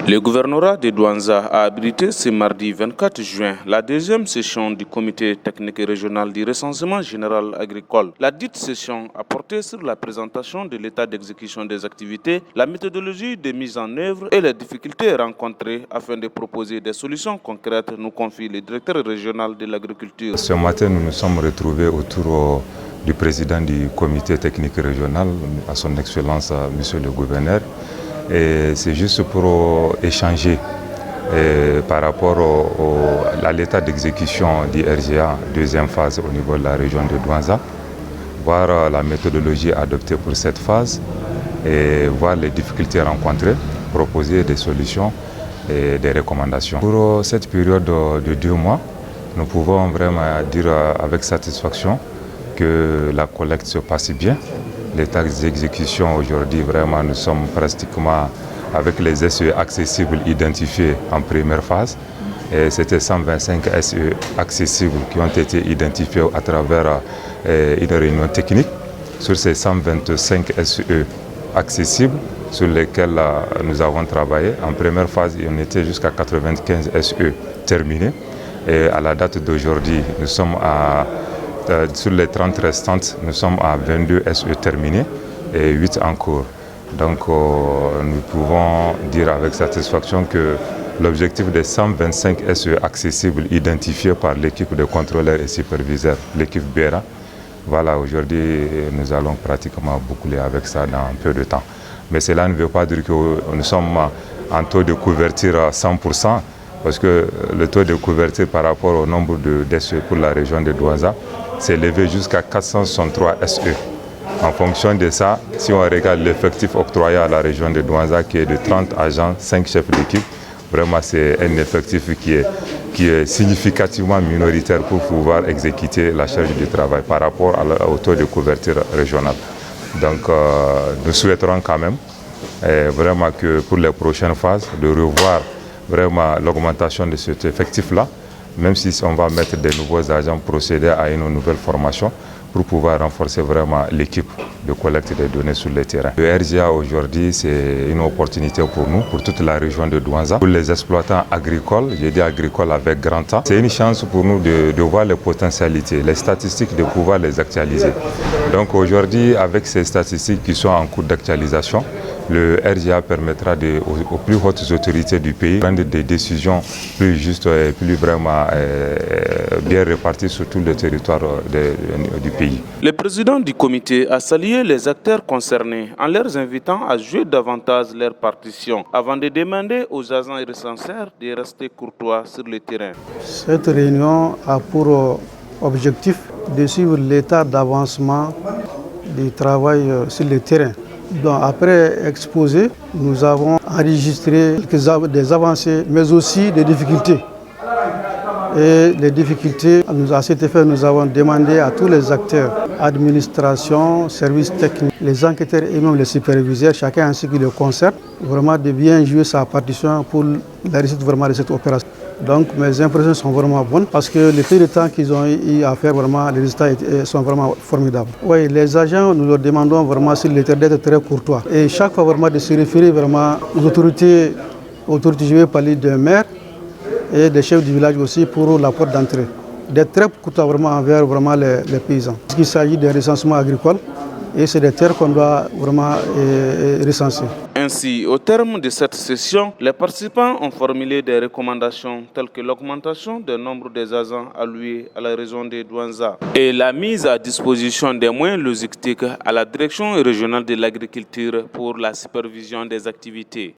Le gouvernorat de Douanza a abrité ce mardi 24 juin la deuxième session du comité technique régional du recensement général agricole. La dite session a porté sur la présentation de l'état d'exécution des activités, la méthodologie de mise en œuvre et les difficultés rencontrées afin de proposer des solutions concrètes, nous confie le directeur régional de l'agriculture. Ce matin, nous nous sommes retrouvés autour du président du comité technique régional, à son excellence, monsieur le gouverneur. Et c'est juste pour échanger par rapport à l'état d'exécution du RGA, deuxième phase au niveau de la région de Douanza, voir la méthodologie adoptée pour cette phase et voir les difficultés rencontrées, proposer des solutions et des recommandations. Pour cette période de 2 mois, nous pouvons vraiment dire avec satisfaction que la collecte se passe bien. L'état d'exécution aujourd'hui, vraiment, nous sommes pratiquement avec les SE accessibles identifiés en première phase. Et c'était 125 SE accessibles qui ont été identifiés à travers une réunion technique. Sur ces 125 SE accessibles sur lesquels nous avons travaillé, en première phase, on était jusqu'à 95 SE terminés. Et à la date d'aujourd'hui, nous sommes sur les 30 restantes, nous sommes à 22 SE terminés et 8 en cours. Donc nous pouvons dire avec satisfaction que l'objectif des 125 SE accessibles identifiés par l'équipe de contrôleurs et superviseurs, l'équipe BERA, voilà, aujourd'hui nous allons pratiquement boucler avec ça dans peu de temps. Mais cela ne veut pas dire que nous sommes en taux de couverture à 100%. Parce que le taux de couverture par rapport au nombre de SE pour la région de Douanza s'est élevé jusqu'à 463 SE. En fonction de ça, si on regarde l'effectif octroyé à la région de Douanza qui est de 30 agents, 5 chefs d'équipe, vraiment c'est un effectif qui est significativement minoritaire pour pouvoir exécuter la charge du travail par rapport au taux de couverture régional. Donc nous souhaiterons quand même vraiment que pour les prochaines phases, de revoir vraiment l'augmentation de cet effectif-là, même si on va mettre des nouveaux agents, procéder à une nouvelle formation pour pouvoir renforcer vraiment l'équipe de collecte des données sur le terrain. Le RGA aujourd'hui, c'est une opportunité pour nous, pour toute la région de Douanza. Pour les exploitants agricoles, j'ai dit agricoles avec grand A, c'est une chance pour nous de voir les potentialités, les statistiques, de pouvoir les actualiser. Donc aujourd'hui, avec ces statistiques qui sont en cours d'actualisation, le RGA permettra aux plus hautes autorités du pays de prendre des décisions plus justes et plus vraiment bien réparties sur tout le territoire du pays. Le président du comité a salué les acteurs concernés en leur invitant à jouer davantage leur partition avant de demander aux agents et recenseurs de rester courtois sur le terrain. Cette réunion a pour objectif de suivre l'état d'avancement du travail sur le terrain. Donc, après exposé, nous avons enregistré des avancées, mais aussi des difficultés. Et les difficultés, à cet effet, nous avons demandé à tous les acteurs, administration, services techniques, les enquêteurs et même les superviseurs, chacun ainsi que le concert, vraiment de bien jouer sa partition pour la réussite vraiment de cette opération. Donc mes impressions sont vraiment bonnes parce que le peu de temps qu'ils ont eu à faire, vraiment, les résultats sont vraiment formidables. Oui, les agents, nous leur demandons vraiment sur le terrain d'être très courtois. Et chaque fois vraiment de se référer vraiment aux autorités, je vais parler d'un maire et des chefs du village aussi pour la porte d'entrée. D'être très courtois vraiment envers vraiment les paysans. Parce qu'il s'agit d'un recensement agricole et c'est des terres qu'on doit vraiment recenser. Ainsi, au terme de cette session, les participants ont formulé des recommandations telles que l'augmentation du nombre des agents alloués à la région de Douanza et la mise à disposition des moyens logistiques à la direction régionale de l'agriculture pour la supervision des activités.